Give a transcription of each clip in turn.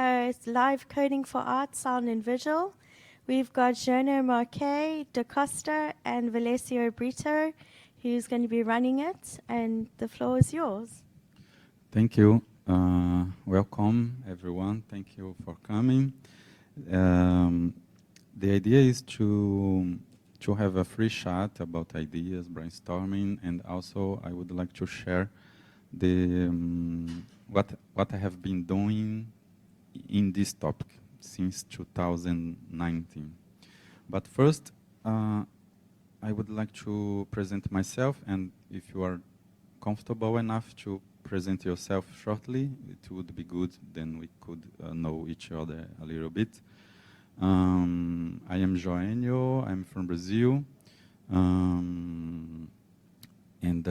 It's live coding for art, sound, and visual. We've got Joenio, Marques, Costa, and Valessio Brito, who's going to be running it, and the floor is yours. Thank you. Welcome, everyone. Thank you for coming. The idea is to have a free chat about ideas, brainstorming, and also I would like to share the what I have been doing in this topic since 2019. But first, I would like to present myself, and if you are comfortable enough to present yourself shortly, it would be good, then we could know each other a little bit. I am Joenio, I'm from Brazil, and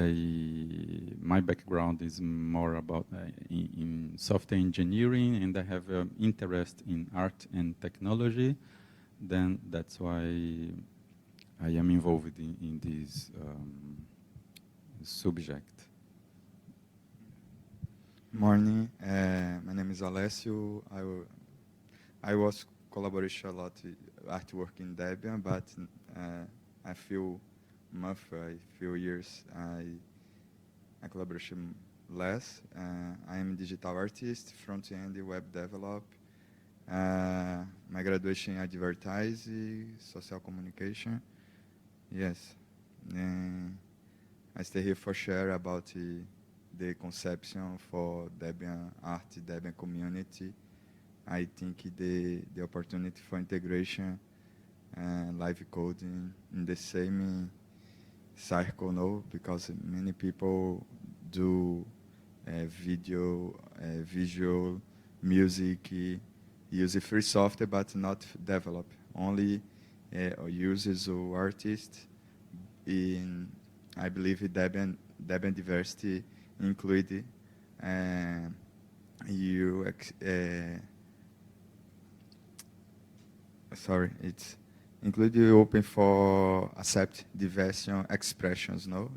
my background is more about in software engineering, and I have interest in art and technology. Then that's why I am involved in this subject. Morning, my name is Valessio. I was collaboration a lot artwork in Debian, but a few months, a few years, I collaboration less. I am a digital artist, front-end web develop. My graduation in advertising, social communication. Yes, I stay here for share about the conception for Debian art, Debian community. I think the opportunity for integration and live coding in the same circle, no, because many people do video, visual, music, use free software but not develop. Only users or artists. I believe Debian diversity include it's include you open for accept diverse expressions, no,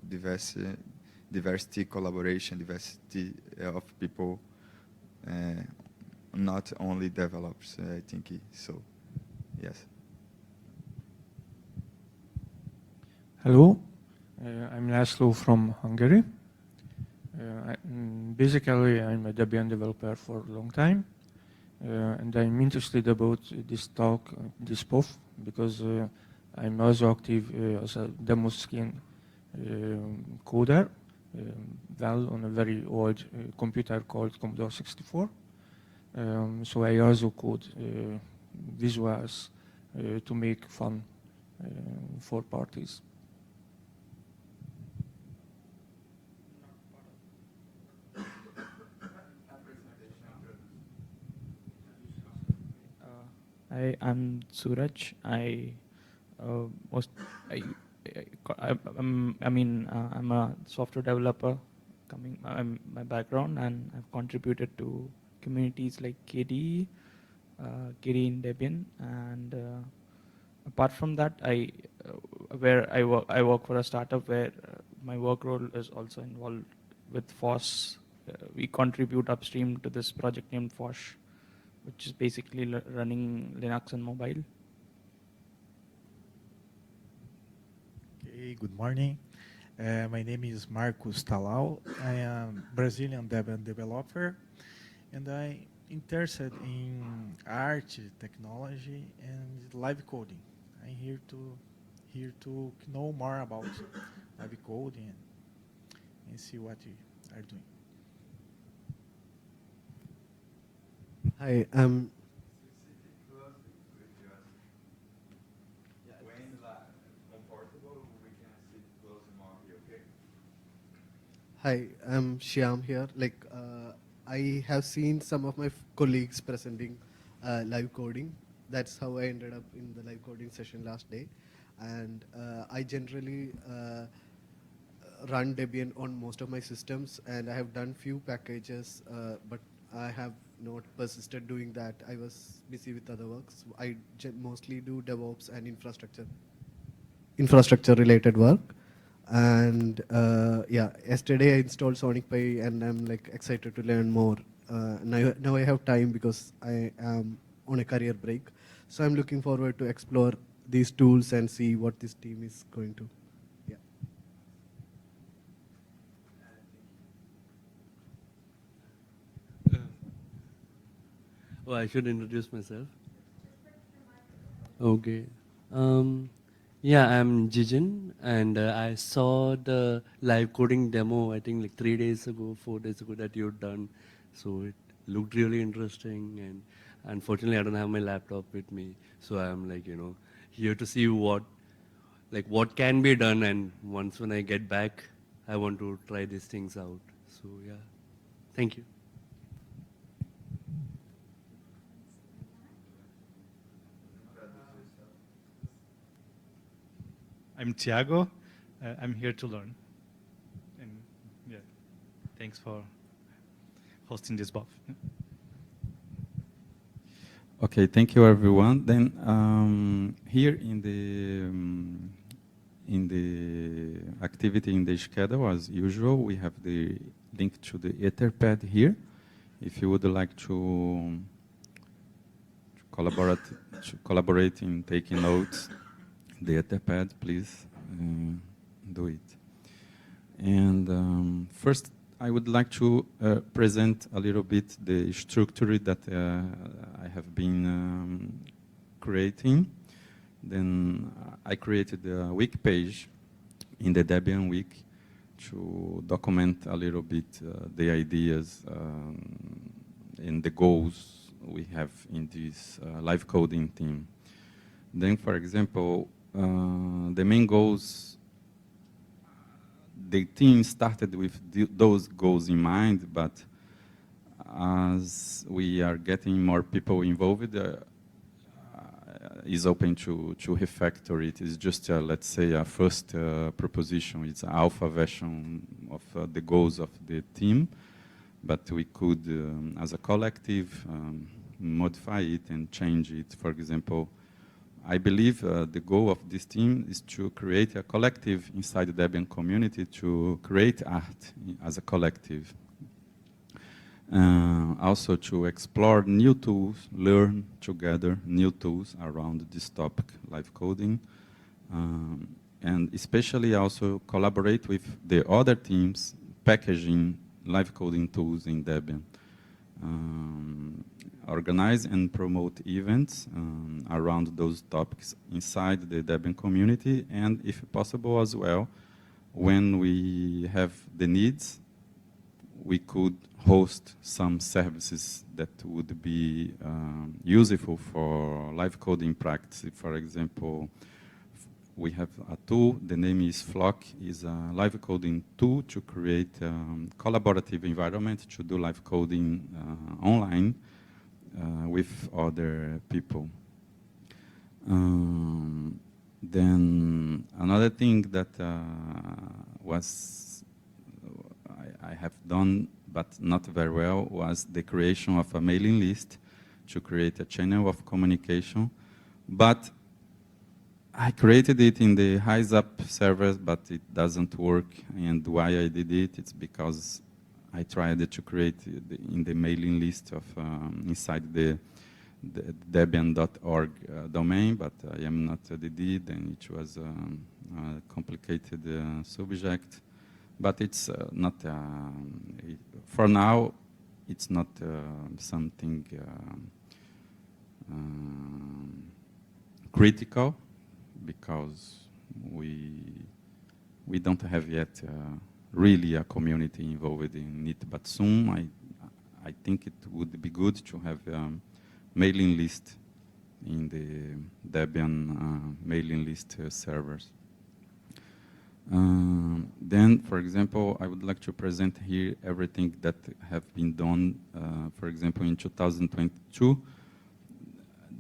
diversity collaboration, diversity of people, not only developers. I think so. Yes. Hello, I'm Laszlo from Hungary. Basically, I'm a Debian developer for a long time, and I'm interested about this talk, this POF, because I'm also active as a demo screen coder, on a very old computer called Commodore 64. So I also code visuals to make fun for parties. I'm Suraj. I'm a software developer. My background, and I've contributed to communities like KDE, KDE in Debian, and apart from that, I work for a startup where my work role is also involved with FOSS. We contribute upstream to this project named FOSS, which is basically running Linux on mobile. Okay, good morning. My name is Marques. I am Brazilian Debian developer, and I'm interested in art, technology, and live coding. I'm here to know more about live coding and see what you are doing. Hi, I'm Shyam here. I have seen some of my colleagues presenting live coding. That's how I ended up in the live coding session last day. And I generally run Debian on most of my systems, and I have done few packages, but I have not persisted doing that. I was busy with other works. I mostly do DevOps and infrastructure related work. And yeah, yesterday I installed Sonic Pi, and I'm excited to learn more now I have time because I am on a career break. So I'm looking forward to explore these tools and see what this team is going to. Yeah. Oh, I should introduce myself. Okay. Um, yeah, I'm Jijin, and I saw the live coding demo, I think like 3 days ago, 4 days ago that you've done. So it looked really interesting, and unfortunately I don't have my laptop with me. So I'm like, here to see what can be done, and once when I get back, I want to try these things out. So yeah, thank you. I'm Tiago. I'm here to learn. And yeah, thanks for hosting this BOF. Okay, thank you everyone. Then here in the activity in the schedule, as usual, we have the link to the Etherpad here. If you would like to collaborate in taking notes, the Etherpad, please do it. And first, I would like to present a little bit the structure that I have been creating. Then I created a wiki page in the Debian week to document a little bit the ideas and the goals we have in this live coding team. Then, for example, the main goals, the team started with those goals in mind, but as we are getting more people involved, is open to refactor it. It's just, let's say, a first proposition. It's an alpha version of the goals of the team, but we could, as a collective, modify it and change it. For example, I believe the goal of this team is to create a collective inside the Debian community to create art as a collective. Also to explore new tools, learn together new tools around this topic, live coding, and especially also collaborate with the other teams packaging live coding tools in Debian. Organize and promote events around those topics inside the Debian community, and if possible as well, when we have the needs, we could host some services that would be useful for live coding practice. For example, we have a tool, the name is Flock, is a live coding tool to create a collaborative environment to do live coding online with other people. Then another thing that I have done, but not very well, was the creation of a mailing list to create a channel of communication. But I created it in the RiseUp servers, but it doesn't work. And why I did it, it's because I tried to create in the mailing list of inside the Debian.org domain, but I am not a DD, and it was a complicated subject. But it's not, for now, it's not something critical, because we don't have yet really a community involved in it. But soon, I think it would be good to have a mailing list in the Debian mailing list servers. Then, for example, I would like to present here everything that have been done. For example, in 2022,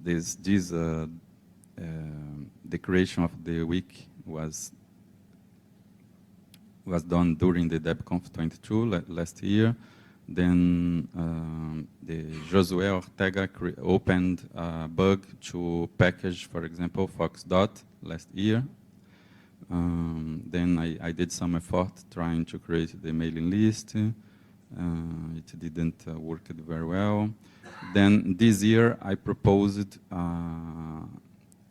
the creation of the week was done during the DebConf 22 last year. Then the Josué Ortega opened a bug to package, for example, Foxdot last year. Then I did some effort trying to create the mailing list. It didn't work very well. Then this year I proposed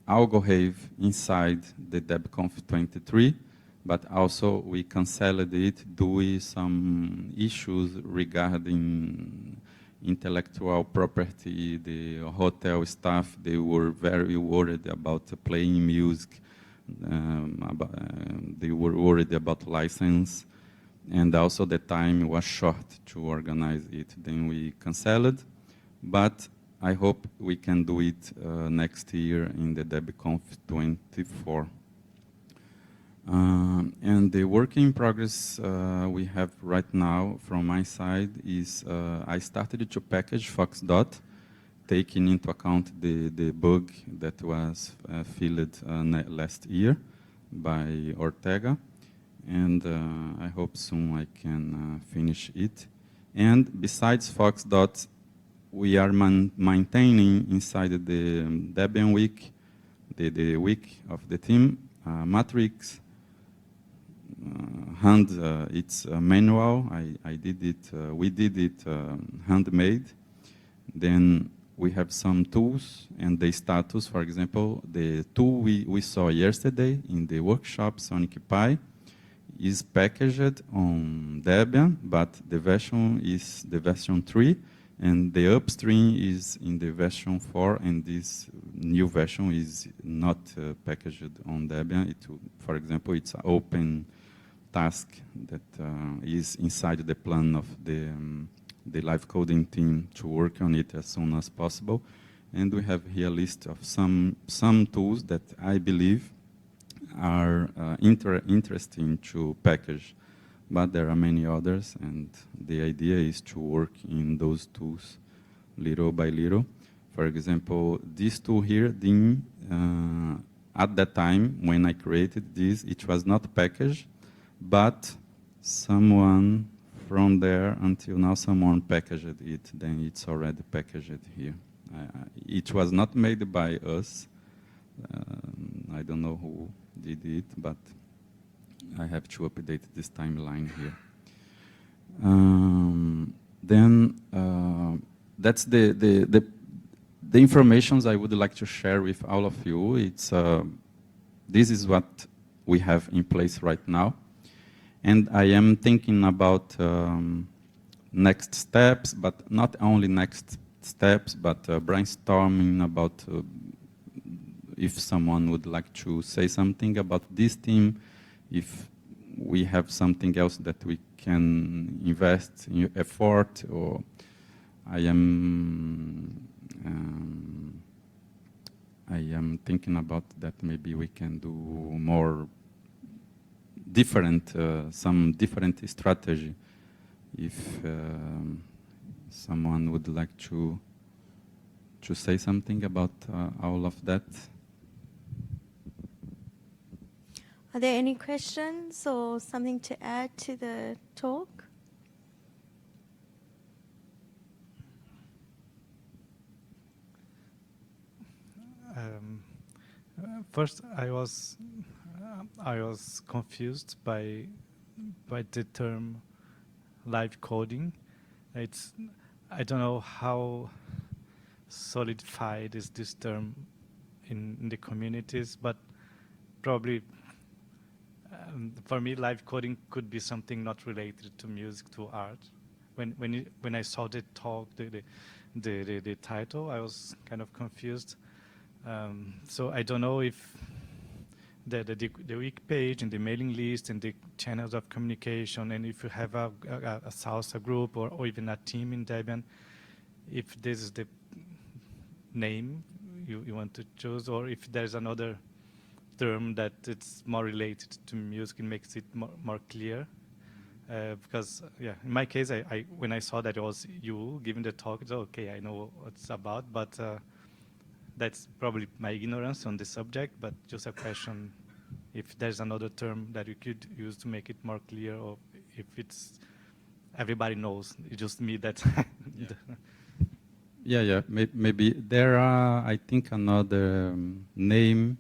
Algorave inside the DebConf 23, but also we canceled it due to some issues regarding intellectual property. The hotel staff, they were very worried about playing music. They were worried about license, and also the time was short to organize it. Then we canceled, but I hope we can do it next year in the DebConf 24. And the work in progress we have right now from my side is I started to package Foxdot, taking into account the bug that was filled last year by Ortega. And I hope soon I can finish it. And besides Foxdot, we are maintaining inside the Debian week, the week of the team, Matrix, it's manual. I did it. We did it handmade. Then we have some tools and the status. For example, the tool we saw yesterday in the workshop, Sonic Pi, is packaged on Debian, but the version is the version 3, and the upstream is in the version 4, and this new version is not packaged on Debian. For example, it's an open task that is inside the plan of the live coding team to work on it as soon as possible. And we have here a list of some tools that I believe are interesting to package, but there are many others, and the idea is to work in those tools little by little. For example, this tool here, at that time when I created this, it was not packaged, but someone from there until now, someone packaged it, then it's already packaged here. It was not made by us. I don't know who did it, but I have to update this timeline here. Then that's the information I would like to share with all of you. This is what we have in place right now. And I am thinking about next steps, but not only next steps, but brainstorming about if someone would like to say something about this team, if we have something else that we can invest in effort, or I am thinking about that maybe we can do more different, some different strategy. If someone would like to say something about all of that. Are there any questions or something to add to the talk? First, I was confused by the term live coding. I don't know how solidified is this term in the communities, but probably for me, live coding could be something not related to music, to art. When I saw the talk, the title, I was kind of confused. So I don't know if the wiki page and the mailing list and the channels of communication, and if you have a salsa group or even a team in Debian, if this is the name you want to choose, or if there's another term that it's more related to music and makes it more clear. Because yeah, in my case, when I saw that it was you giving the talk, it's okay, I know what it's about, but that's probably my ignorance on the subject, but just a question if there's another term that you could use to make it more clear, or if it's everybody knows, it's just me that... Yeah, maybe there are, I think, another name.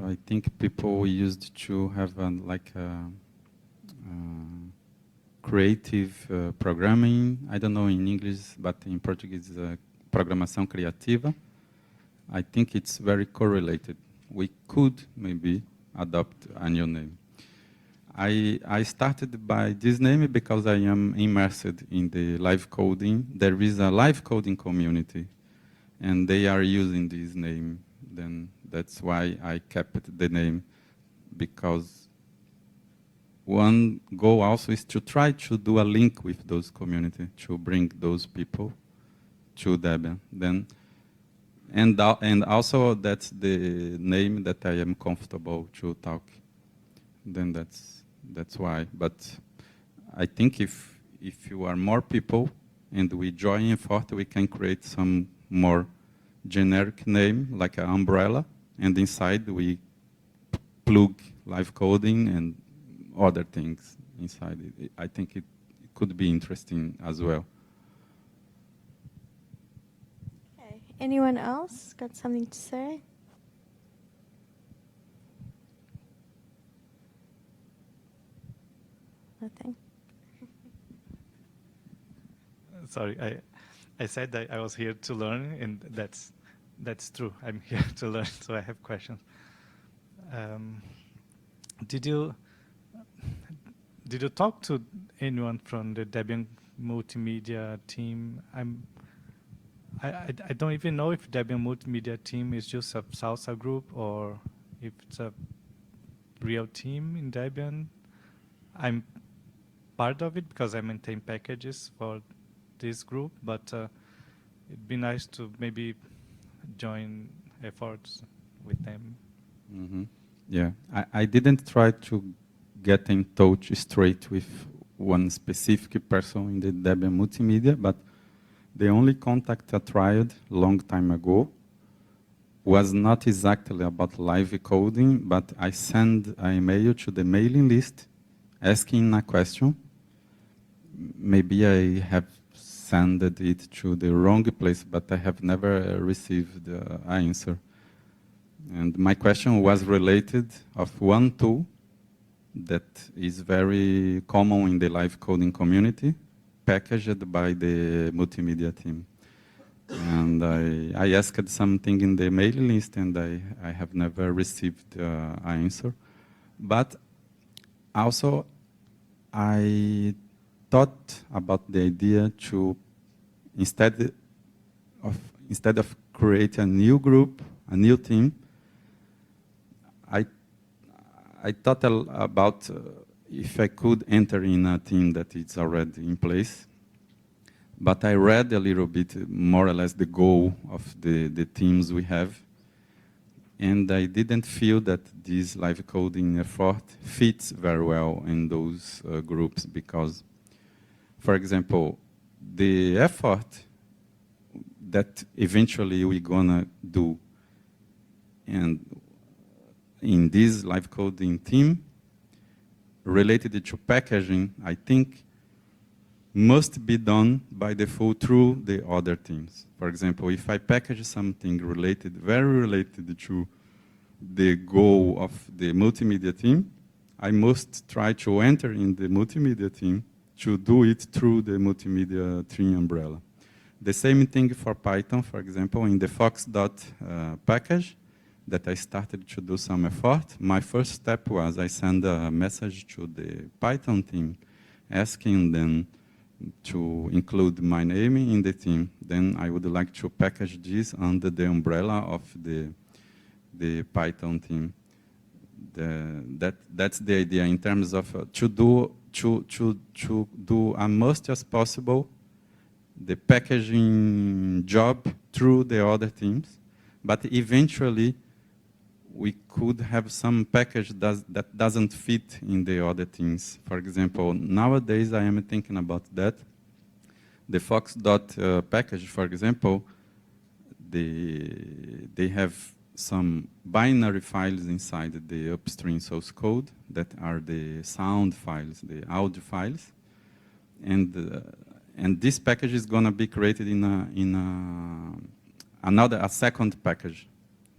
I think people used to have creative programming. I don't know in English, but in Portuguese, programação criativa. I think it's very correlated. We could maybe adopt a new name. I started by this name because I am immersed in the live coding. There is a live coding community, and they are using this name. Then that's why I kept the name, because one goal also is to try to do a link with those community, to bring those people to Debian. Then, and also that's the name that I am comfortable to talk. Then that's why. But I think if you are more people and we join effort, we can create some more generic name, like an umbrella, and inside we plug live coding and other things inside it. I think it could be interesting as well. Okay. Anyone else got something to say? Nothing. Sorry, I said that I was here to learn, and that's true. I'm here to learn, so I have questions. Did you talk to anyone from the Debian multimedia team? I don't even know if Debian multimedia team is just a salsa group or if it's a real team in Debian. I'm part of it because I maintain packages for this group, but it'd be nice to maybe join efforts with them. Mm-hmm. Yeah, I didn't try to get in touch straight with one specific person in the Debian multimedia, but the only contact I tried long time ago was not exactly about live coding, but I sent an email to the mailing list asking a question. Maybe I have sent it to the wrong place, but I have never received an answer. And my question was related of one tool that is very common in the live coding community, packaged by the multimedia team. And I asked something in the mailing list, and I have never received an answer. But also, I thought about the idea to, instead of create a new group, a new team, I thought about if I could enter in a team that is already in place. But I read a little bit, more or less, the goal of the teams we have. And I didn't feel that this live coding effort fits very well in those groups because, for example, the effort that eventually we're gonna do and in this live coding team related to packaging, I think must be done by default through the other teams. For example, if I package something related, very related to the goal of the multimedia team, I must try to enter in the multimedia team to do it through the multimedia team umbrella. The same thing for Python, for example, in the Fox.dot package that I started to do some effort. My first step was I sent a message to the Python team asking them to include my name in the team. Then I would like to package this under the umbrella of the Python team. That's the idea in terms of to do as much as possible the packaging job through the other teams, but eventually we could have some package that doesn't fit in the other teams. For example, nowadays I am thinking about that. The Fox.dot package, for example, they have some binary files inside the upstream source code that are the sound files, the audio files, and this package is going to be created in a second package.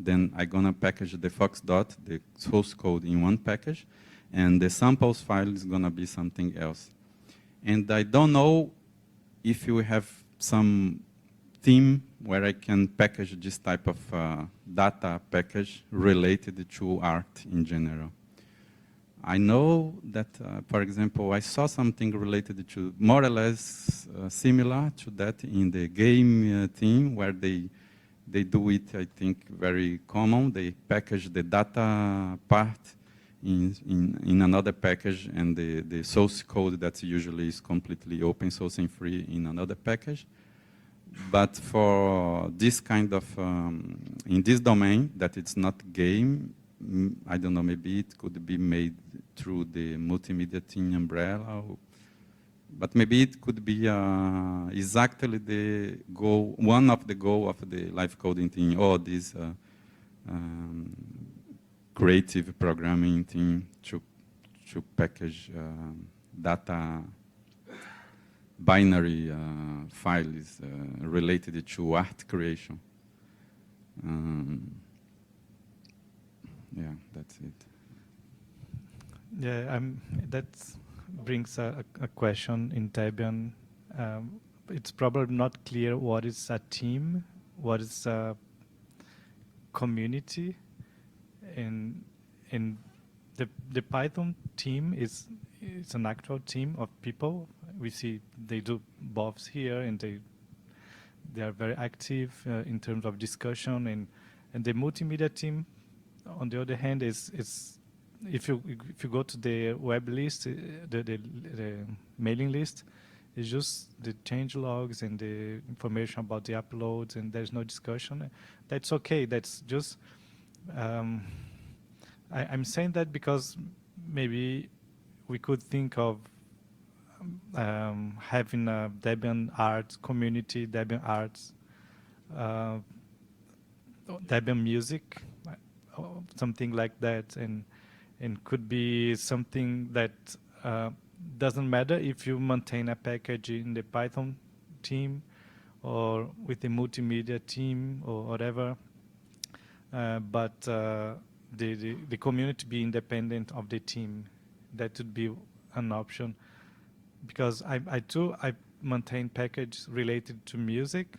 Then I'm going to package the Fox.dot, the source code, in one package, and the samples file is going to be something else. And I don't know if you have some theme where I can package this type of data package related to art in general. I know that, for example, I saw something related to more or less similar to that in the game team, where they do it, I think, very common. They package the data part in another package, and the source code that usually is completely open source and free in another package. But for this kind of, in this domain, that it's not game, I don't know, maybe it could be made through the multimedia team umbrella, but maybe it could be exactly the goal, one of the goal of the live coding team, or this creative programming team to package data binary files related to art creation. Yeah, that's it. Yeah, that brings a question in Debian. It's probably not clear what is a team, what is a community. In the Python team is an actual team of people. We see they do both here, and they are very active in terms of discussion. And the multimedia team, on the other hand, is if you go to the web list, the mailing list, it's just the change logs and the information about the uploads, and there's no discussion. That's okay. That's just I'm saying that because maybe we could think of having a Debian Arts community, Debian Arts, Debian Music, something like that, and could be something that doesn't matter if you maintain a package in the Python team or with the multimedia team or whatever, but the community be independent of the team. That would be an option, because I maintain packages related to music.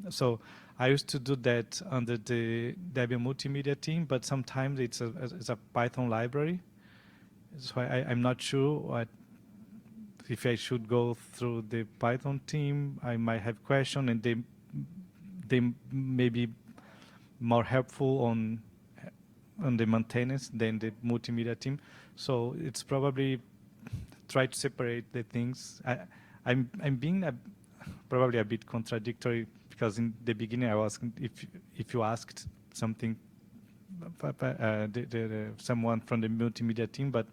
So I used to do that under the Debian multimedia team, but sometimes it's a Python library. So I'm not sure if I should go through the Python team. I might have questions, and they may be more helpful on the maintenance than the multimedia team. So it's probably try to separate the things. I'm being probably a bit contradictory, because in the beginning I was if you asked something someone from the multimedia team, but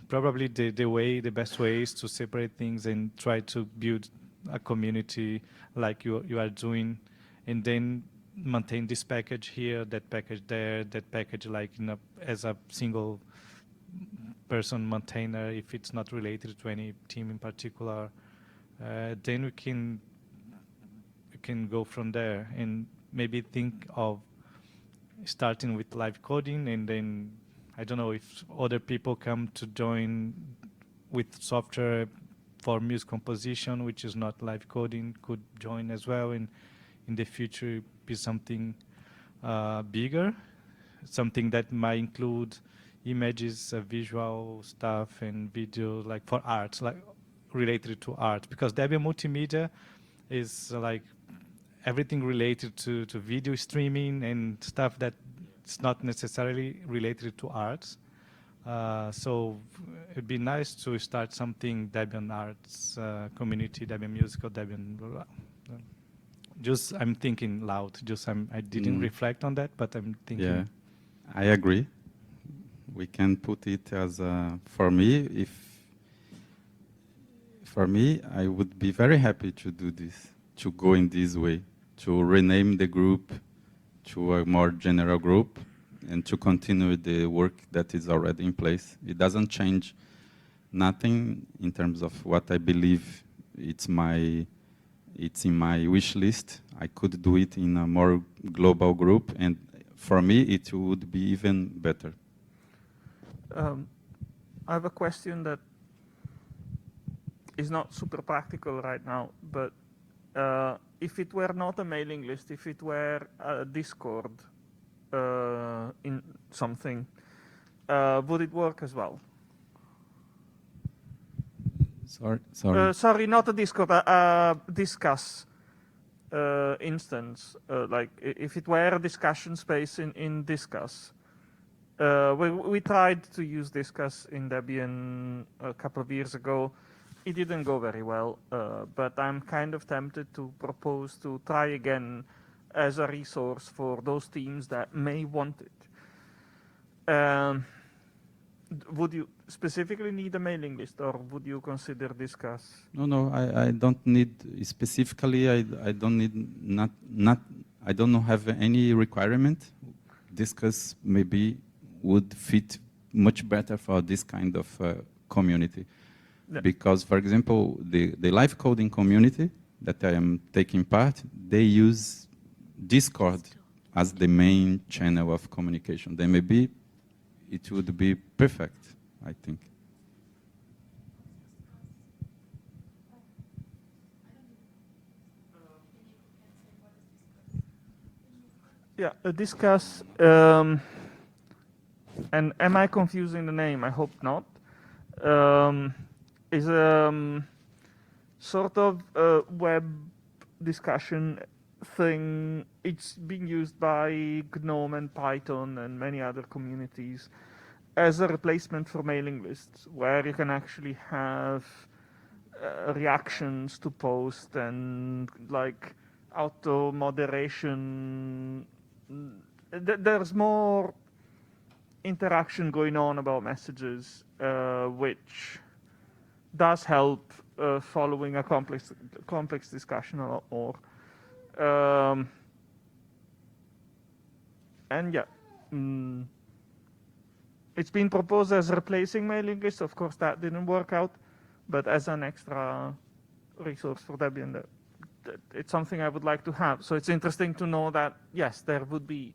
probably the best way is to separate things and try to build a community like you are doing, and then maintain this package here, that package there, that package like as a single person maintainer if it's not related to any team in particular. Then we can go from there and maybe think of starting with live coding, and then I don't know if other people come to join with software for music composition, which is not live coding, could join as well, and in the future be something bigger, something that might include images, visual stuff, and video, like for art, like related to art, because Debian multimedia is like everything related to video streaming and stuff that it's not necessarily related to arts. So it'd be nice to start something Debian Arts community, Debian Musical, Debian blah, blah. Just I'm thinking loud. Just I didn't reflect on that, but I'm thinking. Yeah, I agree. We can put it as for me. For me, I would be very happy to do this, to go in this way, to rename the group to a more general group, and to continue the work that is already in place. It doesn't change nothing in terms of what I believe it's in my wish list. I could do it in a more global group, and for me, it would be even better. I have a question that is not super practical right now, but if it were not a mailing list, if it were a Discord in something, would it work as well? Sorry. Sorry, not a Discord, Discuss instance. Like if it were a discussion space in Discuss. We tried to use Discuss in Debian a couple of years ago. It didn't go very well, but I'm kind of tempted to propose to try again as a resource for those teams that may want it. Would you specifically need a mailing list, or would you consider Discuss? No, I don't need specifically. I don't need I don't have any requirement. Discuss maybe would fit much better for this kind of community, because, for example, the live coding community that I am taking part, they use Discord as the main channel of communication. Then maybe it would be perfect, I think. Yeah, Discuss. And am I confusing the name? I hope not. Is a sort of web discussion thing. It's being used by GNOME and Python and many other communities as a replacement for mailing lists, where you can actually have reactions to post and like auto moderation. There's more interaction going on about messages, which does help following a complex discussion a lot more. And yeah, it's been proposed as replacing mailing lists. Of course, that didn't work out, but as an extra resource for Debian, it's something I would like to have. So it's interesting to know that, yes, there would be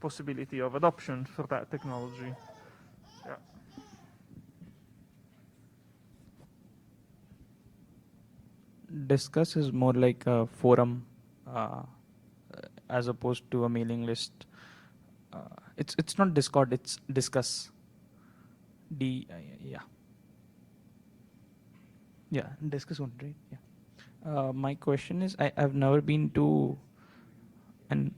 possibility of adoption for that technology. Yeah. Discuss is more like a forum as opposed to a mailing list. It's not Discord, it's Discuss. Yeah. Yeah, Discuss one, right? Yeah. My question is, I've never been to an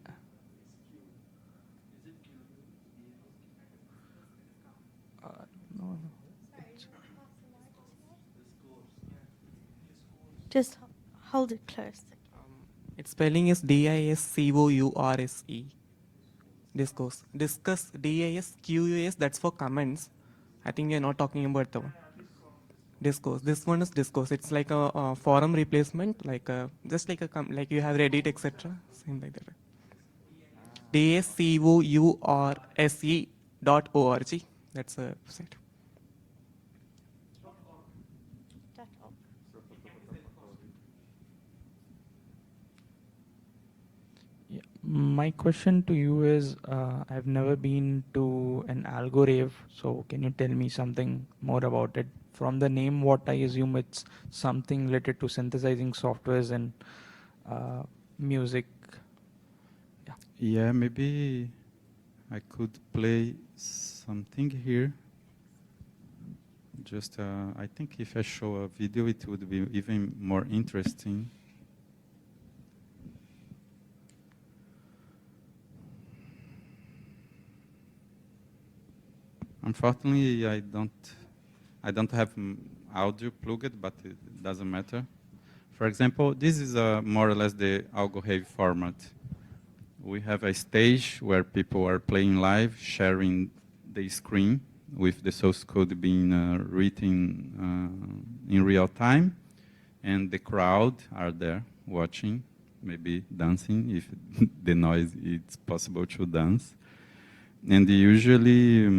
no. Just hold it close. Its spelling is DISCOURSE. Discourse. Discuss, DISQUS, that's for comments. I think you're not talking about the one. Discourse. This one is Discourse. It's like a forum replacement, like just like like you have Reddit, etc. Same like that. DSCOURSE.org. That's a website. My question to you is, I've never been to an algo rave, so can you tell me something more about it? From the name, what I assume it's something related to synthesizing softwares and music. Yeah, maybe I could play something here. Just, I think if I show a video, it would be even more interesting. Unfortunately, I don't have audio plugged, but it doesn't matter. For example, this is more or less the AlgoRave format. We have a stage where people are playing live, sharing the screen with the source code being written in real time, and the crowd are there watching, maybe dancing if the noise it's possible to dance, and usually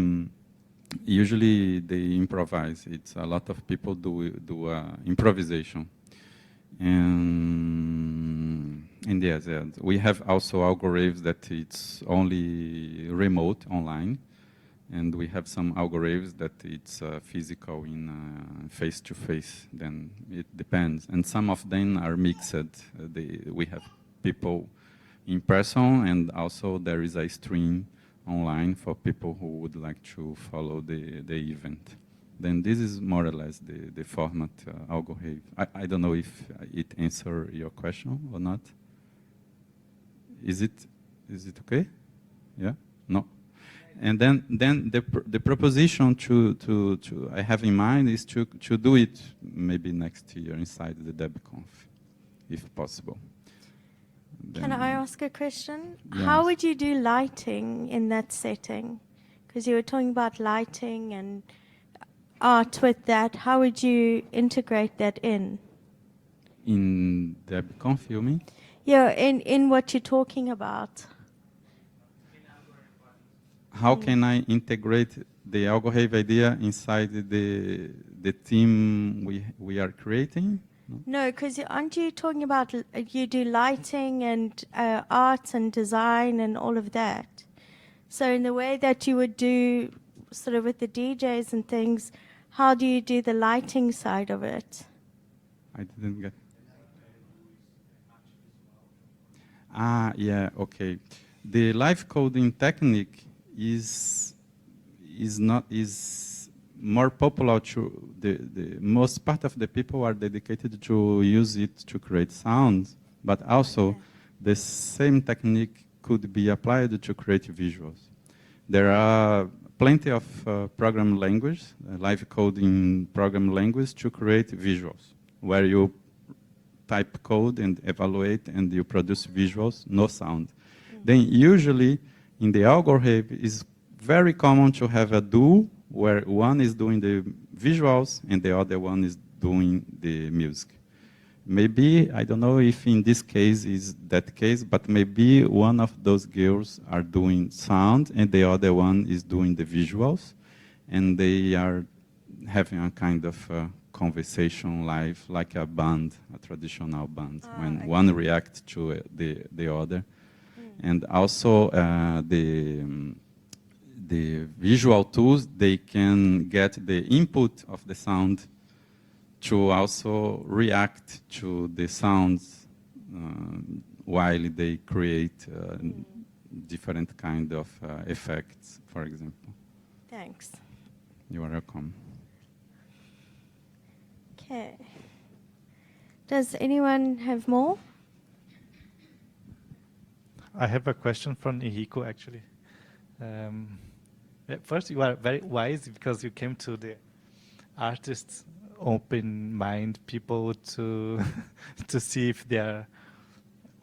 they improvise. It's a lot of people do improvisation, and yes, we have also algorithms that it's only remote online, And we have some algorithms that it's physical in face-to-face, then it depends. And some of them are mixed. We have people in person, and also there is a stream online for people who would like to follow the event. Then this is more or less the format algorithm. I don't know if it answers your question or not. Is it okay? Yeah? No? And then the proposition to I have in mind is to do it maybe next year inside the DebConf, if possible. Can I ask a question? Yes. How would you do lighting in that setting? Because you were talking about lighting and art with that. How would you integrate that in? In DebConf, you mean? Yeah, in what you're talking about. How can I integrate the algorithm idea inside the team we are creating? No, because aren't you talking about you do lighting and art and design and all of that? So in the way that you would do sort of with the DJs and things, how do you do the lighting side of it? I didn't get. Yeah, okay. The live coding technique is more popular to the most part of the people are dedicated to use it to create sounds, but also the same technique could be applied to create visuals. There are plenty of program languages, live coding program language to create visuals, where you type code and evaluate and you produce visuals, no sound. Then usually in the algorithm it's very common to have a duo where one is doing the visuals and the other one is doing the music. Maybe, I don't know if in this case is that case, but maybe one of those girls are doing sound and the other one is doing the visuals, and they are having a kind of conversation live, like a band, a traditional band, when okay. one reacts to the other. And also the visual tools, they can get the input of the sound to also react to the sounds while they create different kind of effects, for example. Thanks. You are welcome. Okay. Does anyone have more? I have a question from Ihiko, actually. First, you are very wise because you came to the artists' open mind people to to see if they are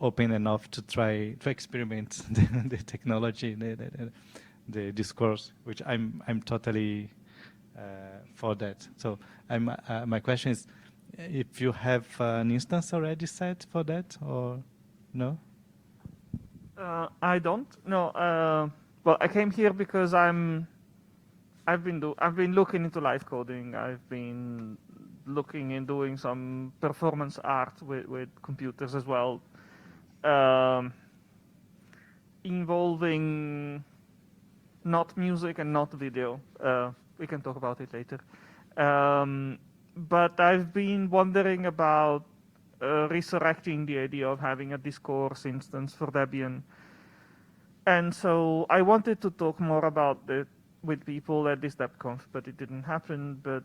open enough to try to experiment the technology, the discourse, which I'm totally for that. So my question is, if you have an instance already set for that or no? I don't. No. Well, I came here because I've been looking into live coding. I've been looking and doing some performance art with computers as well, involving not music and not video. We can talk about it later. But I've been wondering about resurrecting the idea of having a discourse instance for Debian. And so I wanted to talk more about it with people at this DebConf, but it didn't happen. But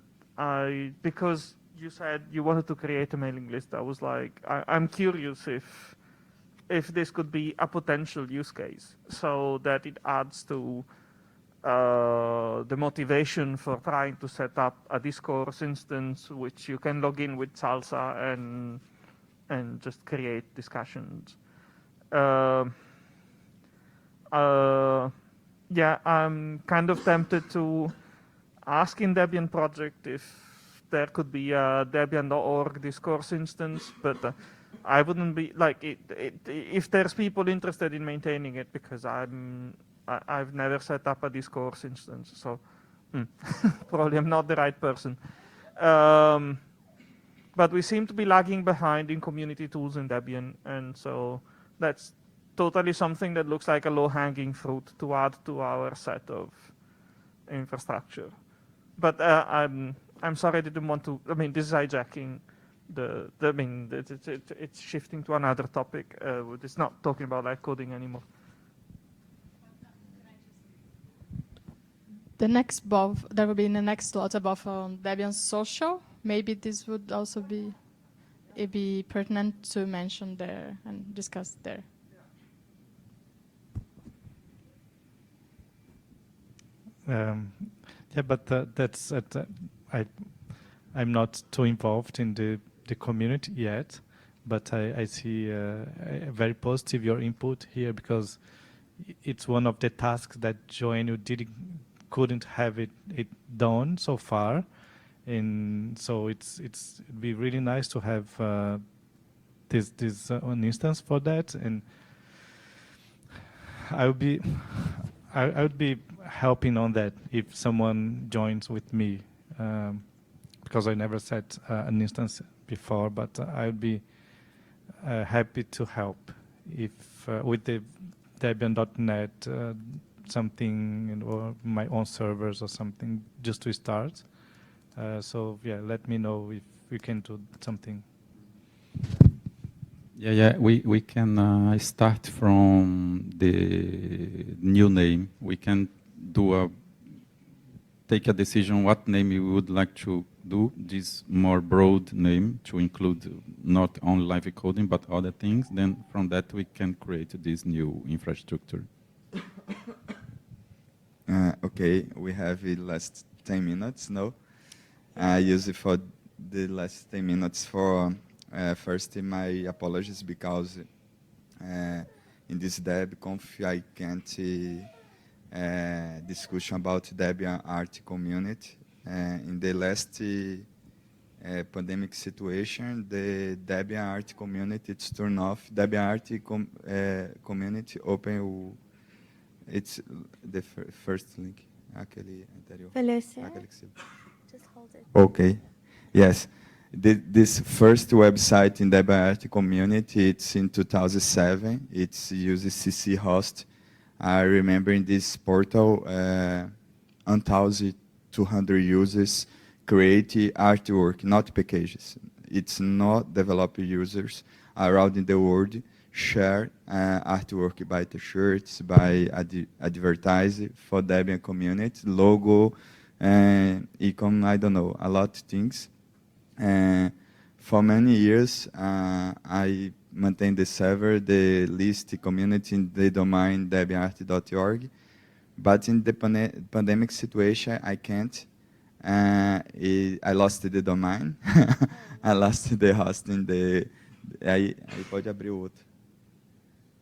because you said you wanted to create a mailing list, I was like, I'm curious if this could be a potential use case, so that it adds to the motivation for trying to set up a discourse instance, which you can log in with Salsa and just create discussions. Yeah, I'm kind of tempted to ask in Debian project if there could be a Debian.org discourse instance, but I wouldn't be like if there's people interested in maintaining it, because I've never set up a discourse instance, so probably I'm not the right person. But we seem to be lagging behind in community tools in Debian, and so that's totally something that looks like a low-hanging fruit to add to our set of infrastructure. But I'm sorry, I didn't want to. I mean, this is hijacking I mean, it's shifting to another topic. It's not talking about live coding anymore. The next buff, there will be in the next slot a buff on Debian Social. Maybe this would also be pertinent to mention there and discuss there. Yeah, but that's I'm not too involved in the community yet, but I see very positive your input here, because it's one of the tasks that Joenio couldn't have it done so far, and so it'd be really nice to have this an instance for that, and I would be helping on that if someone joins with me, because I never set an instance before, but I would be happy to help if with the Debian.net something, or my own servers or something, just to start. So yeah, let me know if we can do something. Yeah, we can start from the new name. We can take a decision what name we would like to do, this more broad name to include not only live coding but other things. Then from that we can create this new infrastructure. Okay, we have the last 10 minutes now. I use it for the last 10 minutes for first my apologies, because in this DebConf I can't discussion about Debian art community. In the last pandemic situation, the Debian art community it's turned off. Debian art community open. It's the first link. Aquele anterior. Valessio, Aquele que você... just hold it. Okay. Yes. This first website in the Debian art community, it's in 2007. It uses CC host. I remember in this portal, 1,200 users create artwork, not packages. It's not developer users around in the world share artwork, by t-shirts, by advertising for Debian community, logo, icon, I don't know, a lot of things. For many years, I maintain the server, the list community in the domain debianart.org. But in the pandemic situation, I can't. I lost the domain. I lost the hosting. Aí pode abrir o outro.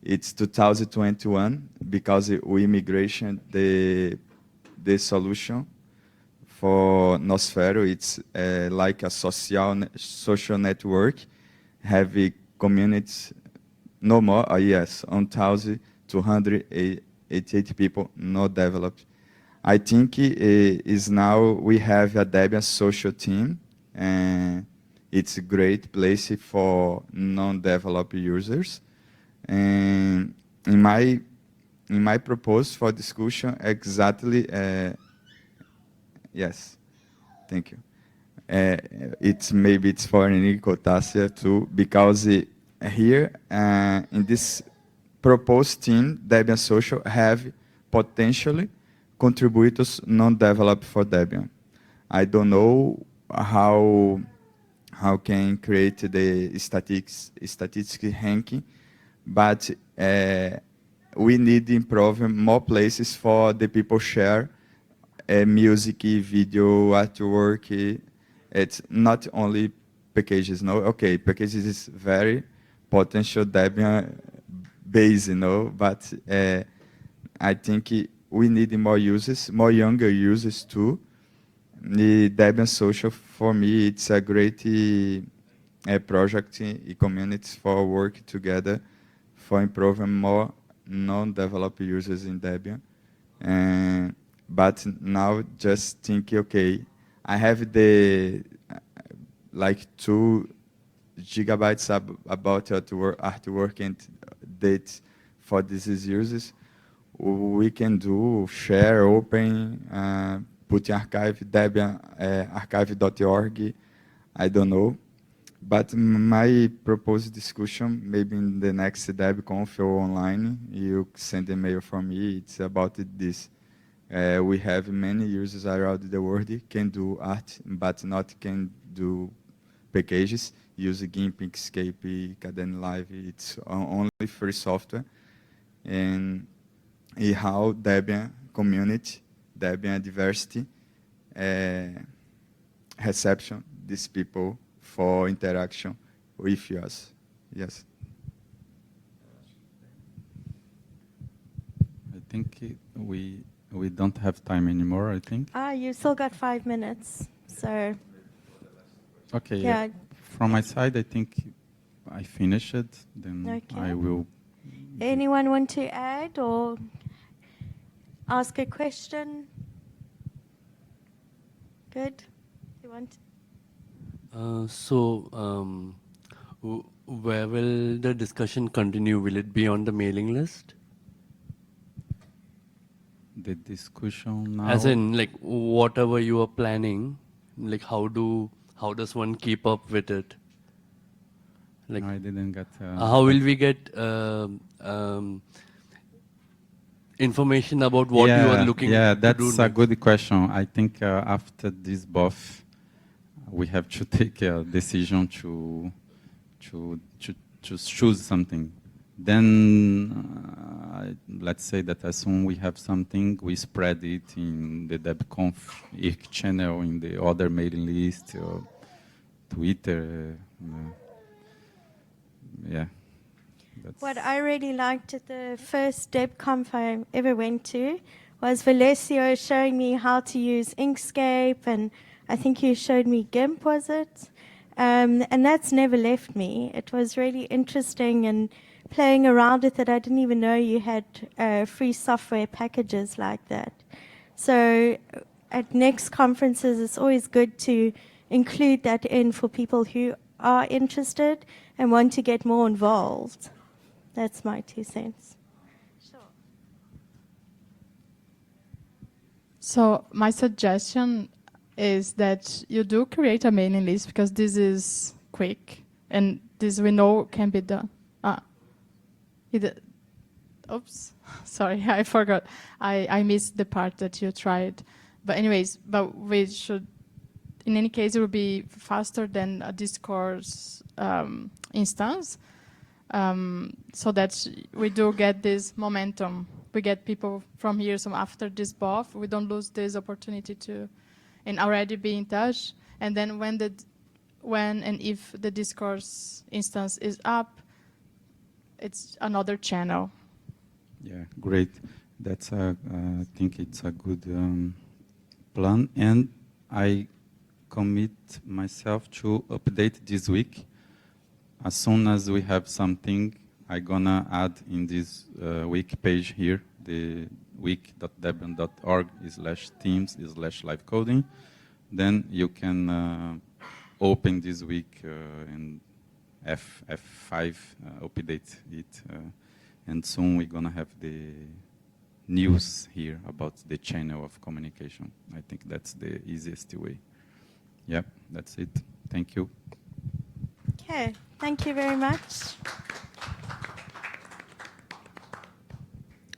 It's 2021 because we migration the solution for Nosfero. It's like a social network, have communities, no more, yes, 1,288 people not developed. I think is now we have a Debian social team, and it's a great place for non-developed users. And in my proposal for discussion, exactly, yes, thank you. Maybe it's for Nico Tassia too, because here in this proposed team, Debian Social have potentially contributors non-developed for Debian. I don't know how can create the statistics ranking, but we need to improve more places for the people share music, video, artwork. It's not only packages, no. Okay, packages is very potential Debian base, but I think we need more users, more younger users too. The Debian Social, for me, it's a great project communities for work together for improving more non-developed users in Debian. But now just think, okay, I have the like 2 gigabytes about artwork and dates for these users. we can do share, open, put in archive, Debian, archive.org, I don't know. But my proposed discussion, maybe in the next DebConf or online, you send a mail from me, it's about this. We have many users around the world can do art, but not can do packages. Use GIMP, Inkscape, Kdenlive, it's only free software. And how Debian community, Debian diversity, reception these people for interaction with us. Yes. I think we don't have time anymore, I think. You still got 5 minutes, so. Okay, Yeah. From my side, I think I finished it, then Okay. I will. Anyone want to add or ask a question? Good. You want? Where will the discussion continue? Will it be on the mailing list? The discussion now. As in, like, whatever you are planning, like, how does one keep up with it? Like, No, I didn't get. how will we get information about what you are looking to do? Yeah, that's a good question. I think after this both, we have to take a decision to choose something. Then let's say that as soon we have something, we spread it in the DebConf IRC channel, in the other mailing list, or Twitter. Yeah. What I really liked at the first DebConf I ever went to was Valessio showing me how to use Inkscape, and I think you showed me GIMP, was it? And that's never left me. It was really interesting and playing around with it. I didn't even know you had free software packages like that. So at next conferences, it's always good to include that in for people who are interested and want to get more involved. That's my 2 cents. Sure. So my suggestion is that you do create a mailing list, because this is quick and this we know can be done. Oops, sorry, I forgot. I missed the part that you tried. But anyways, but we should, in any case, it will be faster than a discourse instance, so that we do get this momentum. We get people from here, so after this BOF, we don't lose this opportunity to and already be in touch. And then when and if the discourse instance is up, it's another channel. Yeah, great. That's I think it's a good plan, and I commit myself to update this week. As soon as we have something, I'm gonna add in this week page here, the week.debian.org/themes/livecoding. Then you can open this week and F5 update it, and soon we're gonna have the news here about the channel of communication. I think that's the easiest way. Yeah, that's it. Thank you. Okay, thank you very much.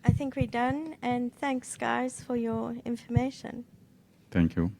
I think we're done, and thanks, guys, for your information. Thank you.